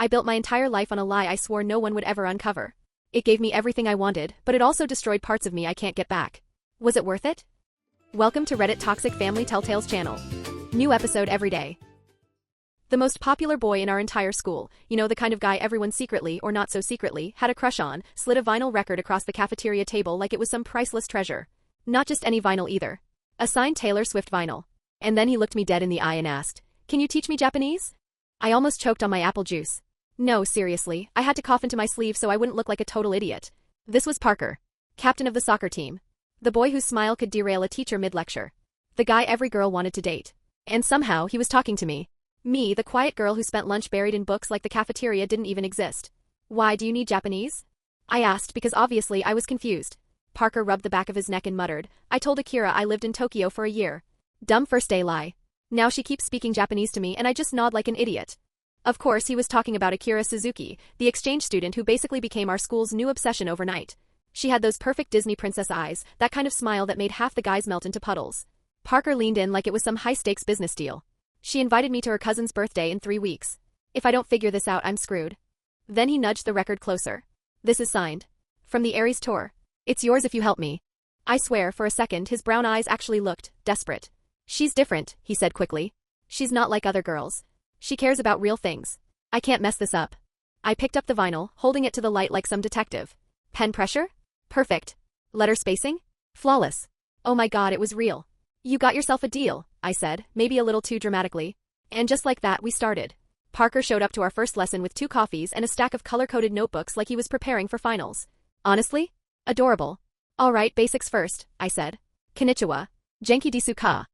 I built my entire life on a lie I swore no one would ever uncover. It gave me everything I wanted, but it also destroyed parts of me I can't get back. Was it worth it? Welcome to Reddit Toxic Family Telltales channel. New episode every day. The most popular boy in our entire school, you know, the kind of guy everyone secretly, or not so secretly, had a crush on, slid a vinyl record across the cafeteria table like it was some priceless treasure. Not just any vinyl either. A signed Taylor Swift vinyl. And then he looked me dead in the eye and asked, "Can you teach me Japanese?" I almost choked on my apple juice. No, seriously, I had to cough into my sleeve so I wouldn't look like a total idiot. This was Parker, captain of the soccer team. The boy whose smile could derail a teacher mid-lecture. The guy every girl wanted to date. And somehow, he was talking to me. Me, the quiet girl who spent lunch buried in books like the cafeteria didn't even exist. "Why do you need Japanese?" I asked because obviously I was confused. Parker rubbed the back of his neck and muttered, "I told Akira I lived in Tokyo for a year. Dumb first day lie. Now she keeps speaking Japanese to me and I just nod like an idiot." Of course, he was talking about Akira Suzuki, the exchange student who basically became our school's new obsession overnight. She had those perfect Disney princess eyes, that kind of smile that made half the guys melt into puddles. Parker leaned in like it was some high-stakes business deal. "She invited me to her cousin's birthday in 3 weeks. If I don't figure this out, I'm screwed." Then he nudged the record closer. "This is signed. From the Aries tour. It's yours if you help me." I swear, for a second, his brown eyes actually looked desperate. "She's different," he said quickly. "She's not like other girls. She cares about real things. I can't mess this up." I picked up the vinyl, holding it to the light like some detective. Pen pressure? Perfect. Letter spacing? Flawless. Oh my god, it was real. "You got yourself a deal," I said, maybe a little too dramatically. And just like that, we started. Parker showed up to our first lesson with 2 coffees and a stack of color-coded notebooks like he was preparing for finals. Honestly? Adorable. "All right, basics first," I said. "Konnichiwa. Genki desu ka?"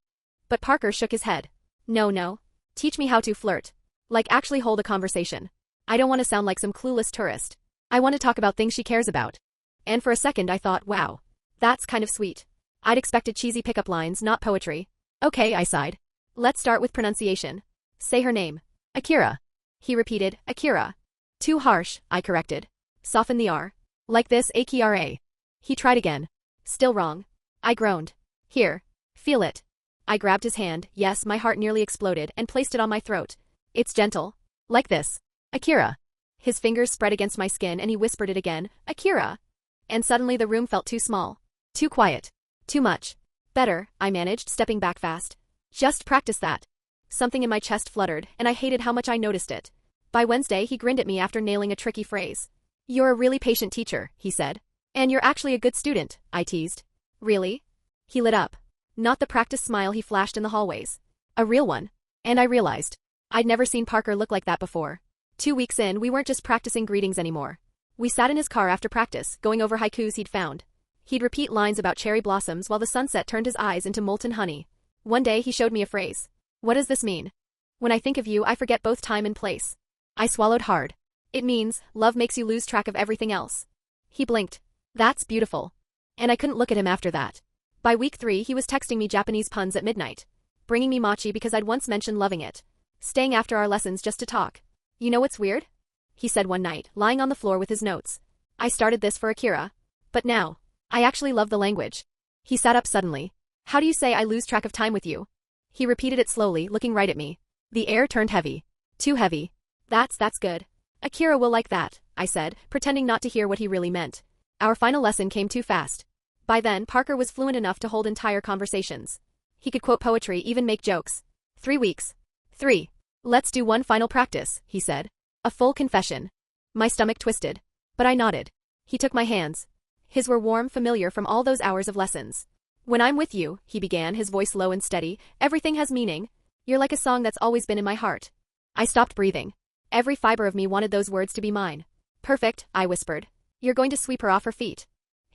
But Parker shook his head. No. Teach me how to flirt. Like actually hold a conversation. I don't want to sound like some clueless tourist. I want to talk about things she cares about." And for a second I thought, wow. That's kind of sweet. I'd expected cheesy pickup lines, not poetry. "Okay," I sighed. "Let's start with pronunciation. Say her name." "Akira." He repeated, "Akira." "Too harsh," I corrected. "Soften the R. Like this, Akira." He tried again. Still wrong. I groaned. "Here. Feel it." I grabbed his hand, yes, my heart nearly exploded, and placed it on my throat. "It's gentle. Like this. Akira." His fingers spread against my skin and he whispered it again, "Akira." And suddenly the room felt too small. Too quiet. Too much. "Better," I managed, stepping back fast. "Just practice that." Something in my chest fluttered, and I hated how much I noticed it. By Wednesday, he grinned at me after nailing a tricky phrase. "You're a really patient teacher," he said. "And you're actually a good student," I teased. "Really?" He lit up. Not the practice smile he flashed in the hallways. A real one. And I realized. I'd never seen Parker look like that before. 2 weeks in, we weren't just practicing greetings anymore. We sat in his car after practice, going over haikus he'd found. He'd repeat lines about cherry blossoms while the sunset turned his eyes into molten honey. One day he showed me a phrase. "What does this mean?" "When I think of you, I forget both time and place." I swallowed hard. "It means, love makes you lose track of everything else." He blinked. "That's beautiful." And I couldn't look at him after that. By week 3, he was texting me Japanese puns at midnight. Bringing me mochi because I'd once mentioned loving it. Staying after our lessons just to talk. "You know what's weird?" he said one night, lying on the floor with his notes. "I started this for Akira. But now, I actually love the language." He sat up suddenly. "How do you say I lose track of time with you?" He repeated it slowly, looking right at me. The air turned heavy. Too heavy. That's good. "Akira will like that," I said, pretending not to hear what he really meant. Our final lesson came too fast. By then, Parker was fluent enough to hold entire conversations. He could quote poetry, even make jokes. 3 weeks. 3. "Let's do one final practice," he said. A full confession. My stomach twisted. But I nodded. He took my hands. His were warm, familiar from all those hours of lessons. "When I'm with you," he began, his voice low and steady, "everything has meaning. You're like a song that's always been in my heart." I stopped breathing. Every fiber of me wanted those words to be mine. "Perfect," I whispered. "You're going to sweep her off her feet."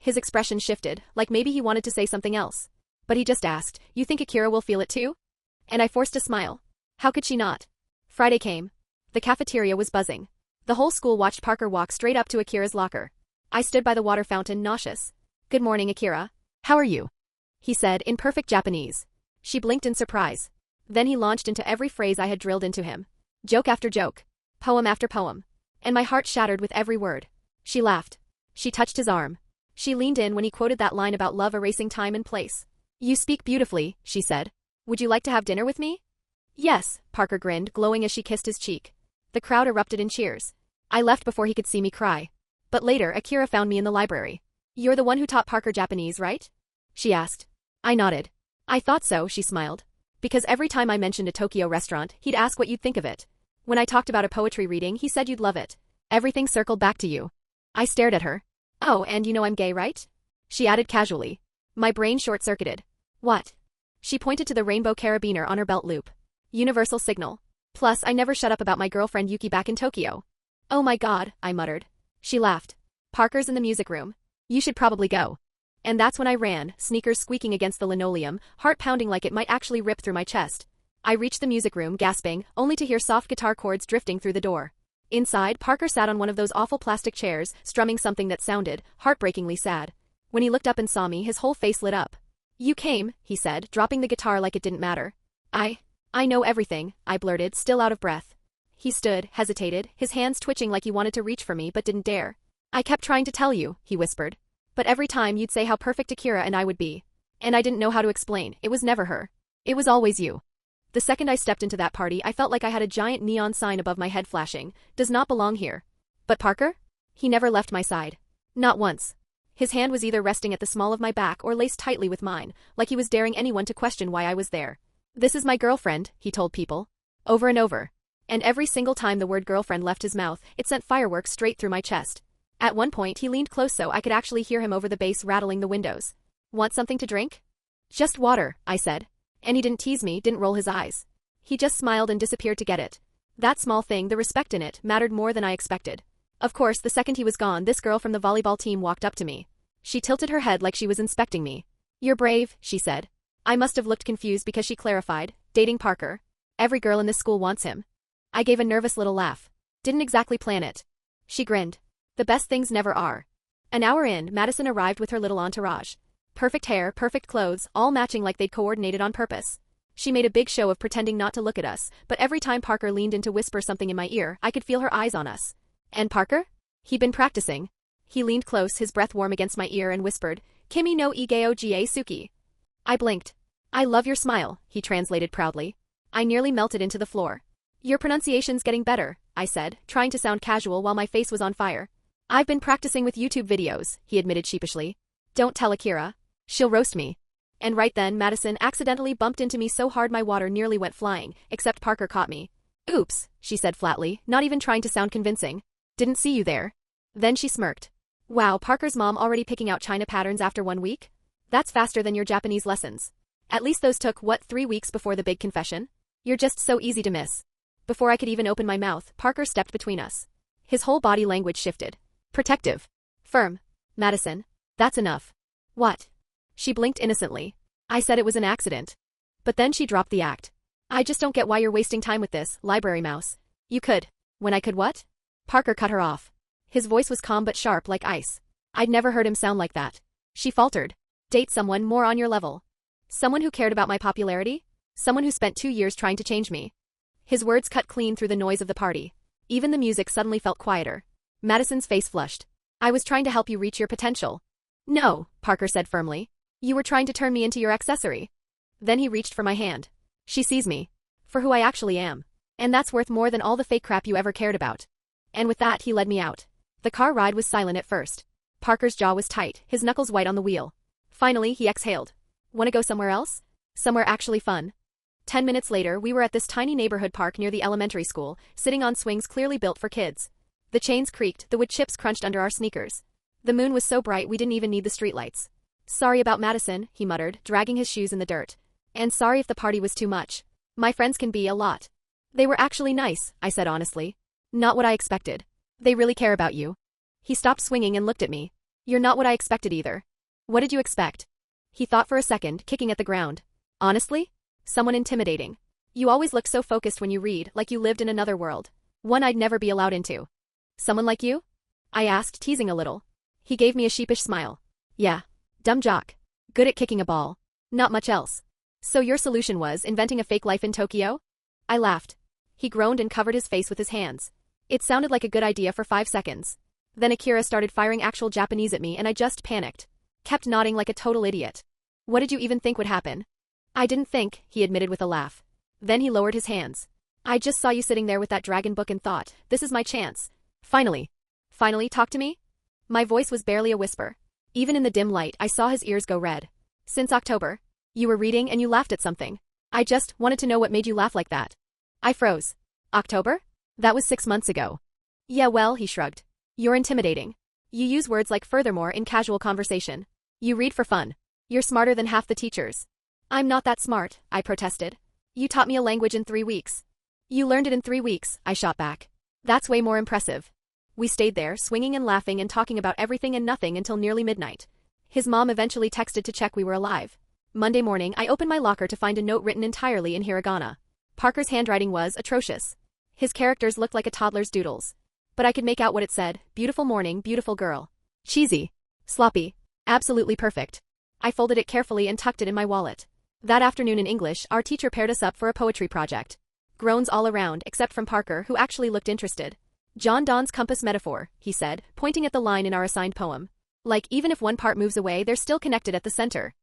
His expression shifted, like maybe he wanted to say something else. But he just asked, "You think Akira will feel it too?" And I forced a smile. How could she not? Friday came. The cafeteria was buzzing. The whole school watched Parker walk straight up to Akira's locker. I stood by the water fountain, nauseous. "Good morning, Akira. How are you?" he said, in perfect Japanese. She blinked in surprise. Then he launched into every phrase I had drilled into him. Joke after joke. Poem after poem. And my heart shattered with every word. She laughed. She touched his arm. She leaned in when he quoted that line about love erasing time and place. "You speak beautifully," she said. "Would you like to have dinner with me?" "Yes," Parker grinned, glowing as she kissed his cheek. The crowd erupted in cheers. I left before he could see me cry. But later, Akira found me in the library. "You're the one who taught Parker Japanese, right?" she asked. I nodded. "I thought so," she smiled. "Because every time I mentioned a Tokyo restaurant, he'd ask what you'd think of it. When I talked about a poetry reading, he said you'd love it. Everything circled back to you." I stared at her. "Oh, and you know I'm gay, right?" she added casually. My brain short-circuited. "What?" She pointed to the rainbow carabiner on her belt loop. "Universal signal. Plus, I never shut up about my girlfriend Yuki back in Tokyo." "Oh my god," I muttered. She laughed. "Parker's in the music room. You should probably go." And that's when I ran, sneakers squeaking against the linoleum, heart pounding like it might actually rip through my chest. I reached the music room, gasping, only to hear soft guitar chords drifting through the door. Inside, Parker sat on one of those awful plastic chairs, strumming something that sounded heartbreakingly sad. When he looked up and saw me, his whole face lit up. "You came," he said, dropping the guitar like it didn't matter. I know everything," I blurted, still out of breath. He stood, hesitated, his hands twitching like he wanted to reach for me but didn't dare. "I kept trying to tell you," he whispered. "But every time you'd say how perfect Akira and I would be. And I didn't know how to explain, it was never her. It was always you." The second I stepped into that party, I felt like I had a giant neon sign above my head flashing, "Does not belong here." But Parker? He never left my side. Not once. His hand was either resting at the small of my back or laced tightly with mine, like he was daring anyone to question why I was there. "This is my girlfriend," he told people. Over and over. And every single time the word girlfriend left his mouth, it sent fireworks straight through my chest. At one point he leaned close so I could actually hear him over the bass rattling the windows. "Want something to drink?" "Just water," I said. And he didn't tease me, didn't roll his eyes. He just smiled and disappeared to get it. That small thing, the respect in it, mattered more than I expected. Of course, the second he was gone, this girl from the volleyball team walked up to me. She tilted her head like she was inspecting me. "You're brave," she said. I must have looked confused because she clarified, "Dating Parker. Every girl in this school wants him." I gave a nervous little laugh. "Didn't exactly plan it." She grinned. "The best things never are." An hour in, Madison arrived with her little entourage. Perfect hair, perfect clothes, all matching like they'd coordinated on purpose. She made a big show of pretending not to look at us, but every time Parker leaned in to whisper something in my ear, I could feel her eyes on us. "And Parker?" "He'd been practicing." He leaned close, his breath warm against my ear, and whispered, "Kimi no igeo ga suki." I blinked. "I love your smile," he translated proudly. I nearly melted into the floor. "Your pronunciation's getting better," I said, trying to sound casual while my face was on fire. "I've been practicing with YouTube videos," he admitted sheepishly. "Don't tell Akira. She'll roast me." And right then, Madison accidentally bumped into me so hard my water nearly went flying, except Parker caught me. "Oops," she said flatly, not even trying to sound convincing. "Didn't see you there." Then she smirked. "Wow, Parker's mom already picking out China patterns after 1 week? That's faster than your Japanese lessons. At least those took, 3 weeks before the big confession? You're just so easy to miss." Before I could even open my mouth, Parker stepped between us. His whole body language shifted. Protective. Firm. "Madison. That's enough." "What?" She blinked innocently. I said it was an accident. But then she dropped the act. "I just don't get why you're wasting time with this, library mouse. You could." "When I could what?" Parker cut her off. His voice was calm but sharp like ice. I'd never heard him sound like that. She faltered. "Date someone more on your level. Someone who cared about my popularity? Someone who spent 2 years trying to change me." His words cut clean through the noise of the party. Even the music suddenly felt quieter. Madison's face flushed. "I was trying to help you reach your potential." "No," Parker said firmly. "You were trying to turn me into your accessory." Then he reached for my hand. "She sees me. For who I actually am. And that's worth more than all the fake crap you ever cared about." And with that, he led me out. The car ride was silent at first. Parker's jaw was tight, his knuckles white on the wheel. Finally, he exhaled. "Wanna go somewhere else? Somewhere actually fun?" 10 minutes later, we were at this tiny neighborhood park near the elementary school, sitting on swings clearly built for kids. The chains creaked, the wood chips crunched under our sneakers. The moon was so bright we didn't even need the streetlights. "Sorry about Madison," he muttered, dragging his shoes in the dirt. "And sorry if the party was too much. My friends can be a lot." "They were actually nice," I said honestly. "Not what I expected. They really care about you." He stopped swinging and looked at me. "You're not what I expected either." "What did you expect?" He thought for a second, kicking at the ground. "Honestly? Someone intimidating. You always look so focused when you read, like you lived in another world. One I'd never be allowed into." "Someone like you?" I asked, teasing a little. He gave me a sheepish smile. "Yeah. Dumb jock. Good at kicking a ball. Not much else. So your solution was inventing a fake life in Tokyo?" I laughed. He groaned and covered his face with his hands. It sounded like a good idea for 5 seconds. Then Akira started firing actual Japanese at me and I just panicked. Kept nodding like a total idiot. "What did you even think would happen?" "I didn't think," he admitted with a laugh. Then he lowered his hands. I just saw you sitting there with that dragon book and thought, this is my chance. Finally. Finally, talk to me? My voice was barely a whisper. Even in the dim light, I saw his ears go red. Since October. You were reading and you laughed at something. I just wanted to know what made you laugh like that. I froze. October? That was 6 months ago. Yeah, well, he shrugged. You're intimidating. You use words like furthermore in casual conversation. You read for fun. You're smarter than half the teachers. I'm not that smart, I protested. You taught me a language in 3 weeks. You learned it in 3 weeks, I shot back. That's way more impressive. We stayed there, swinging and laughing and talking about everything and nothing until nearly midnight. His mom eventually texted to check we were alive. Monday morning, I opened my locker to find a note written entirely in hiragana. Parker's handwriting was atrocious. His characters looked like a toddler's doodles. But I could make out what it said, beautiful morning, beautiful girl. Cheesy. Sloppy. Absolutely perfect. I folded it carefully and tucked it in my wallet. That afternoon in English, our teacher paired us up for a poetry project. Groans all around, except from Parker, who actually looked interested. John Donne's compass metaphor, he said, pointing at the line in our assigned poem. Like, even if one part moves away, they're still connected at the center.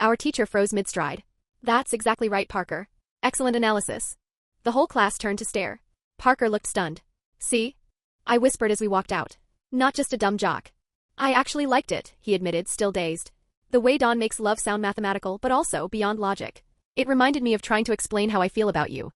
Our teacher froze mid-stride. That's exactly right, Parker. Excellent analysis. The whole class turned to stare. Parker looked stunned. See? I whispered as we walked out. Not just a dumb jock. I actually liked it, he admitted, still dazed. The way Dawn makes love sound mathematical, but also beyond logic. It reminded me of trying to explain how I feel about you.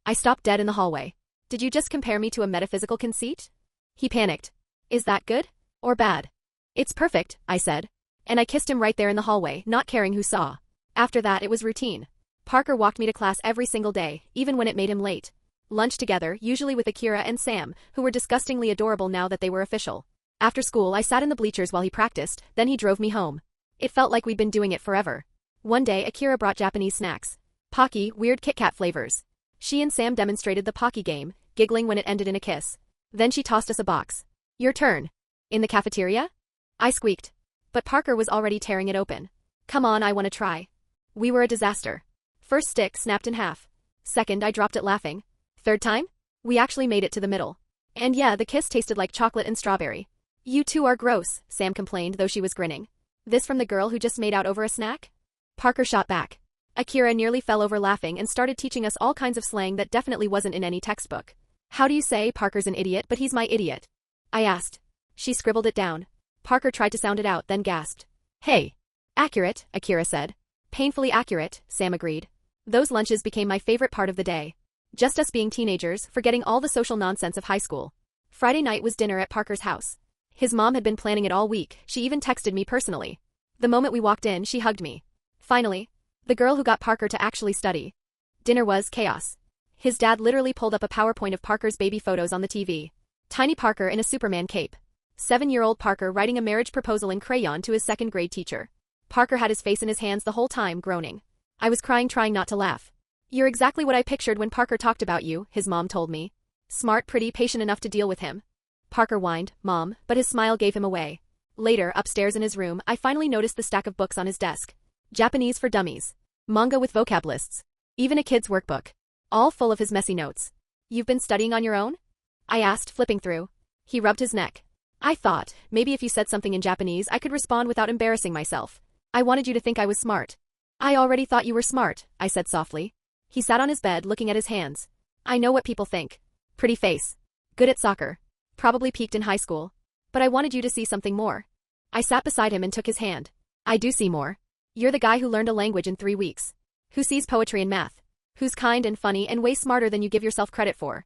I stopped dead in the hallway. Did you just compare me to a metaphysical conceit? He panicked. Is that good? Or bad? It's perfect, I said. And I kissed him right there in the hallway, not caring who saw. After that, it was routine. Parker walked me to class every single day, even when it made him late. Lunch together, usually with Akira and Sam, who were disgustingly adorable now that they were official. After school, I sat in the bleachers while he practiced, then he drove me home. It felt like we'd been doing it forever. One day, Akira brought Japanese snacks. Pocky, weird Kit Kat flavors. She and Sam demonstrated the Pocky game, giggling when it ended in a kiss. Then she tossed us a box. Your turn. In the cafeteria? I squeaked. But Parker was already tearing it open. Come on, I want to try. We were a disaster. First stick snapped in half. Second, I dropped it laughing. Third time? We actually made it to the middle. And yeah, the kiss tasted like chocolate and strawberry. You two are gross, Sam complained, though she was grinning. This from the girl who just made out over a snack? Parker shot back. Akira nearly fell over laughing and started teaching us all kinds of slang that definitely wasn't in any textbook. How do you say Parker's an idiot, but he's my idiot? I asked. She scribbled it down. Parker tried to sound it out, then gasped. Hey. Accurate, Akira said. Painfully accurate, Sam agreed. Those lunches became my favorite part of the day. Just us being teenagers, forgetting all the social nonsense of high school. Friday night was dinner at Parker's house. His mom had been planning it all week, she even texted me personally. The moment we walked in, she hugged me. Finally. The girl who got Parker to actually study. Dinner was chaos. His dad literally pulled up a PowerPoint of Parker's baby photos on the TV. Tiny Parker in a Superman cape. 7-year-old Parker writing a marriage proposal in crayon to his second-grade teacher. Parker had his face in his hands the whole time, groaning. I was crying, trying not to laugh. You're exactly what I pictured when Parker talked about you, his mom told me. Smart, pretty, patient enough to deal with him. Parker whined, Mom, but his smile gave him away. Later, upstairs in his room, I finally noticed the stack of books on his desk. Japanese for dummies. Manga with vocab lists. Even a kid's workbook. All full of his messy notes. You've been studying on your own? I asked, flipping through. He rubbed his neck. I thought, maybe if you said something in Japanese I could respond without embarrassing myself. I wanted you to think I was smart. I already thought you were smart, I said softly. He sat on his bed looking at his hands. I know what people think. Pretty face. Good at soccer. Probably peaked in high school. But I wanted you to see something more. I sat beside him and took his hand. I do see more. You're the guy who learned a language in 3 weeks. Who sees poetry and math. Who's kind and funny and way smarter than you give yourself credit for.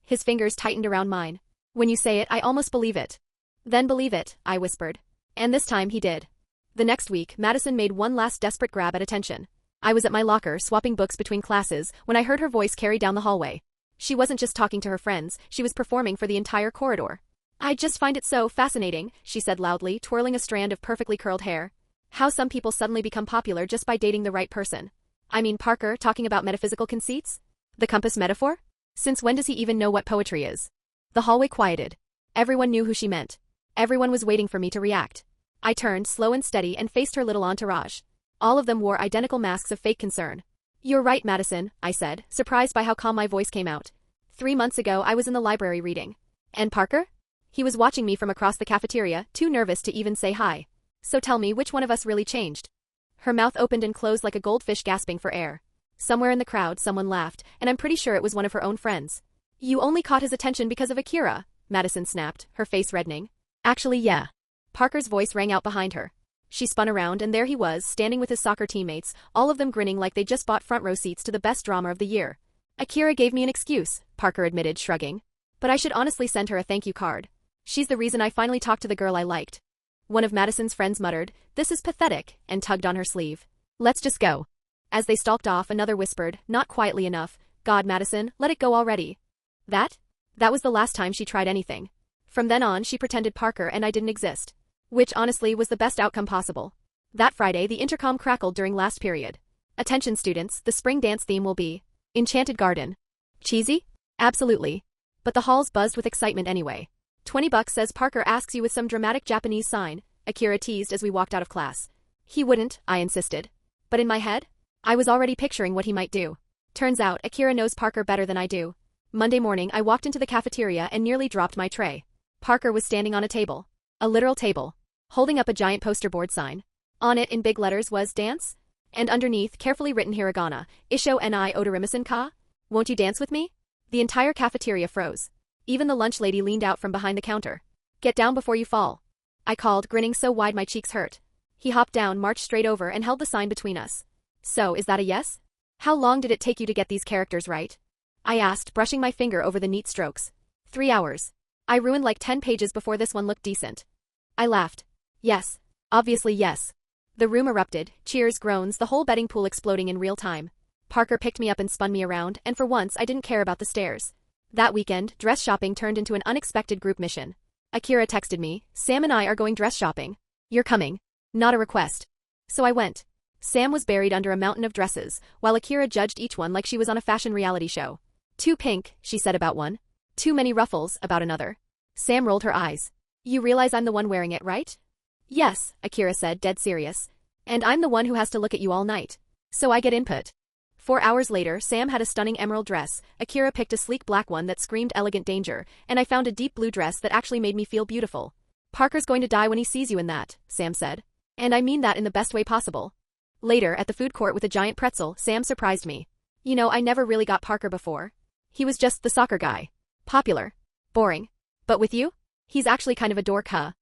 His fingers tightened around mine. When you say it, I almost believe it. Then believe it, I whispered. And this time he did. The next week, Madison made one last desperate grab at attention. I was at my locker swapping books between classes when I heard her voice carry down the hallway. She wasn't just talking to her friends, she was performing for the entire corridor. I just find it so fascinating, she said loudly, twirling a strand of perfectly curled hair. How some people suddenly become popular just by dating the right person. I mean, Parker talking about metaphysical conceits? The compass metaphor? Since when does he even know what poetry is? The hallway quieted. Everyone knew who she meant. Everyone was waiting for me to react. I turned, slow and steady, and faced her little entourage. All of them wore identical masks of fake concern. You're right, Madison, I said, surprised by how calm my voice came out. 3 months ago I was in the library reading. And Parker? He was watching me from across the cafeteria, too nervous to even say hi. So tell me, which one of us really changed? Her mouth opened and closed like a goldfish gasping for air. Somewhere in the crowd someone laughed, and I'm pretty sure it was one of her own friends. You only caught his attention because of Akira, Madison snapped, her face reddening. Actually yeah. Parker's voice rang out behind her. She spun around and there he was, standing with his soccer teammates, all of them grinning like they just bought front row seats to the best drama of the year. Akira gave me an excuse, Parker admitted, shrugging. But I should honestly send her a thank you card. She's the reason I finally talked to the girl I liked. One of Madison's friends muttered, "This is pathetic," and tugged on her sleeve. "Let's just go." As they stalked off, another whispered, not quietly enough, "God, Madison, let it go already." That was the last time she tried anything. From then on she pretended Parker and I didn't exist. Which honestly was the best outcome possible. That Friday the intercom crackled during last period. "Attention students, the spring dance theme will be Enchanted Garden." Cheesy? Absolutely. But the halls buzzed with excitement anyway. $20 says Parker asks you with some dramatic Japanese sign, Akira teased as we walked out of class. He wouldn't, I insisted. But in my head, I was already picturing what he might do. Turns out Akira knows Parker better than I do. Monday morning I walked into the cafeteria and nearly dropped my tray. Parker was standing on a table. A literal table. Holding up a giant poster board sign. On it in big letters was dance? And underneath, carefully written hiragana, Isho ni odorimasen ka? Won't you dance with me? The entire cafeteria froze. Even the lunch lady leaned out from behind the counter. "Get down before you fall," I called, grinning so wide my cheeks hurt. He hopped down, marched straight over and held the sign between us. "So, is that a yes? How long did it take you to get these characters right?" I asked, brushing my finger over the neat strokes. 3 hours. I ruined like 10 pages before this one looked decent. I laughed. Yes. Obviously yes. The room erupted, cheers, groans, the whole betting pool exploding in real time. Parker picked me up and spun me around, and for once I didn't care about the stares. That weekend, dress shopping turned into an unexpected group mission. Akira texted me, "Sam and I are going dress shopping. You're coming." Not a request. So I went. Sam was buried under a mountain of dresses, while Akira judged each one like she was on a fashion reality show. "Too pink," she said about one. "Too many ruffles," about another. Sam rolled her eyes. "You realize I'm the one wearing it, right?" "Yes," Akira said, dead serious. "And I'm the one who has to look at you all night. So I get input." 4 hours later, Sam had a stunning emerald dress, Akira picked a sleek black one that screamed elegant danger, and I found a deep blue dress that actually made me feel beautiful. "Parker's going to die when he sees you in that," Sam said. "And I mean that in the best way possible." Later, at the food court with a giant pretzel, Sam surprised me. "You know, I never really got Parker before. He was just the soccer guy. Popular. Boring. But with you? He's actually kind of a dork, huh?"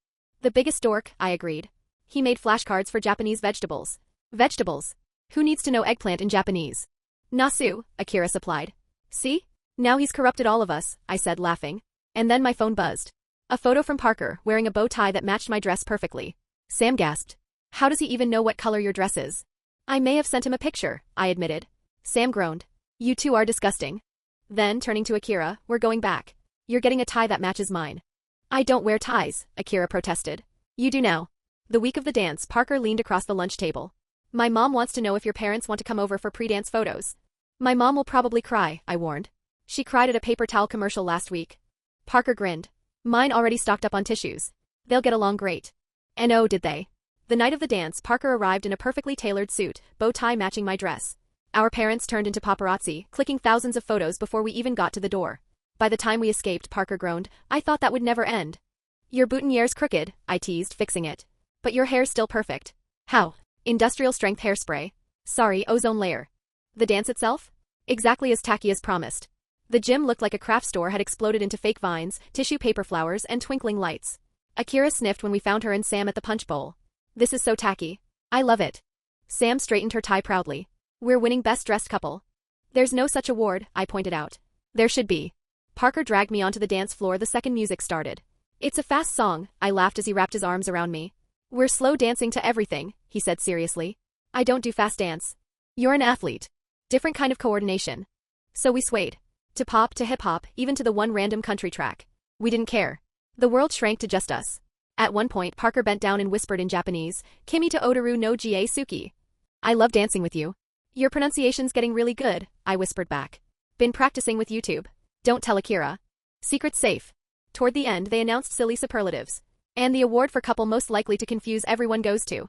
"The biggest dork," I agreed. "He made flashcards for Japanese vegetables." "Vegetables? Who needs to know eggplant in Japanese?" "Nasu," Akira supplied. "See? Now he's corrupted all of us," I said, laughing. And then my phone buzzed. A photo from Parker, wearing a bow tie that matched my dress perfectly. Sam gasped. "How does he even know what color your dress is?" "I may have sent him a picture," I admitted. Sam groaned. "You two are disgusting." Then, turning to Akira, "We're going back. You're getting a tie that matches mine." "I don't wear ties," Akira protested. "You do now." The week of the dance, Parker leaned across the lunch table. "My mom wants to know if your parents want to come over for pre-dance photos." "My mom will probably cry," I warned. "She cried at a paper towel commercial last week." Parker grinned. "Mine already stocked up on tissues. They'll get along great." And oh, did they. The night of the dance, Parker arrived in a perfectly tailored suit, bow tie matching my dress. Our parents turned into paparazzi, clicking thousands of photos before we even got to the door. By the time we escaped, Parker groaned, "I thought that would never end." "Your boutonniere's crooked," I teased, fixing it. "But your hair's still perfect." "How?" "Industrial strength hairspray. Sorry, ozone layer." The dance itself? Exactly as tacky as promised. The gym looked like a craft store had exploded into fake vines, tissue paper flowers, and twinkling lights. Akira sniffed when we found her and Sam at the punch bowl. "This is so tacky. I love it." Sam straightened her tie proudly. "We're winning best dressed couple." "There's no such award," I pointed out. "There should be." Parker dragged me onto the dance floor the second music started. "It's a fast song," I laughed as he wrapped his arms around me. "We're slow dancing to everything," he said seriously. "I don't do fast dance." "You're an athlete. Different kind of coordination." So we swayed. To pop, to hip-hop, even to the one random country track. We didn't care. The world shrank to just us. At one point, Parker bent down and whispered in Japanese, "Kimi to odoru no ga suki." "I love dancing with you." "Your pronunciation's getting really good," I whispered back. "Been practicing with YouTube. Don't tell Akira." Secret's safe. Toward the end, they announced silly superlatives. And the award for couple most likely to confuse everyone goes to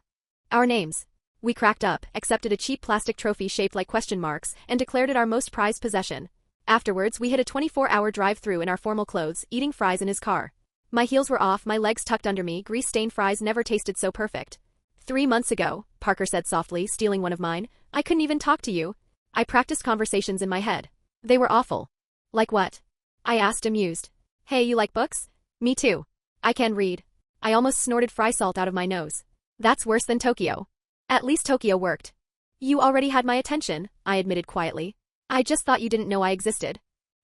our names. We cracked up, accepted a cheap plastic trophy shaped like question marks, and declared it our most prized possession. Afterwards, we hit a 24-hour drive-through in our formal clothes, eating fries in his car. My heels were off, my legs tucked under me, grease-stained fries never tasted so perfect. 3 months ago, Parker said softly, stealing one of mine, "I couldn't even talk to you. I practiced conversations in my head. They were awful. Like what? I asked, amused. Hey, you like books? Me too. I can read. I almost snorted fry salt out of my nose. That's worse than Tokyo. At least Tokyo worked. You already had my attention, I admitted quietly. I just thought you didn't know I existed.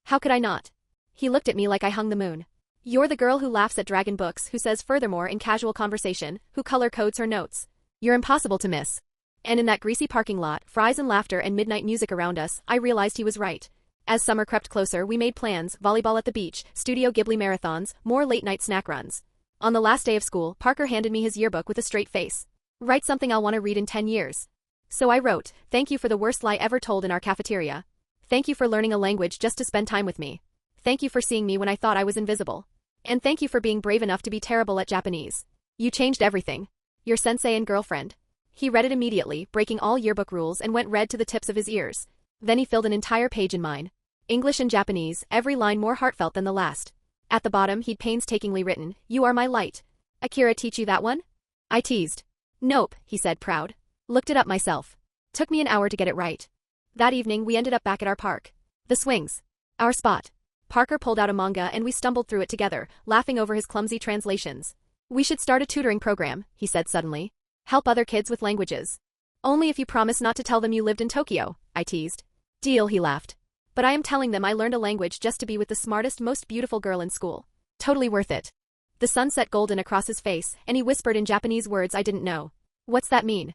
How could I not? He looked at me like I hung the moon. You're the girl who laughs at dragon books, who says furthermore in casual conversation, who color codes her notes. You're impossible to miss. And in that greasy parking lot, fries and laughter and midnight music around us, I realized he was right. As summer crept closer, we made plans, volleyball at the beach, Studio Ghibli marathons, more late-night snack runs. On the last day of school, Parker handed me his yearbook with a straight face. Write something I'll want to read in 10 years. So I wrote, thank you for the worst lie ever told in our cafeteria. Thank you for learning a language just to spend time with me. Thank you for seeing me when I thought I was invisible. And thank you for being brave enough to be terrible at Japanese. You changed everything. Your sensei and girlfriend. He read it immediately, breaking all yearbook rules, and went red to the tips of his ears. Then he filled an entire page in mine. English and Japanese, every line more heartfelt than the last. At the bottom he'd painstakingly written, "You are my light." Akira teach you that one? I teased. Nope, he said, proud. Looked it up myself. Took me an hour to get it right. That evening we ended up back at our park. The swings. Our spot. Parker pulled out a manga and we stumbled through it together, laughing over his clumsy translations. We should start a tutoring program, he said suddenly. Help other kids with languages. Only if you promise not to tell them you lived in Tokyo, I teased. Deal, he laughed. But I am telling them I learned a language just to be with the smartest, most beautiful girl in school. Totally worth it. The sun set golden across his face, and he whispered in Japanese words I didn't know. What's that mean?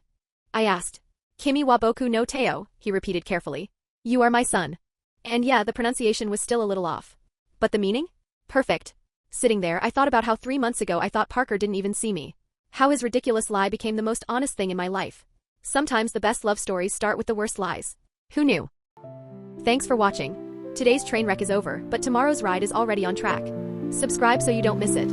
I asked. Kimi wa boku no teo, he repeated carefully. You are my son. And yeah, the pronunciation was still a little off. But the meaning? Perfect. Sitting there, I thought about how 3 months ago I thought Parker didn't even see me. How his ridiculous lie became the most honest thing in my life. Sometimes the best love stories start with the worst lies. Who knew? Thanks for watching. Today's train wreck is over, but tomorrow's ride is already on track. Subscribe so you don't miss it.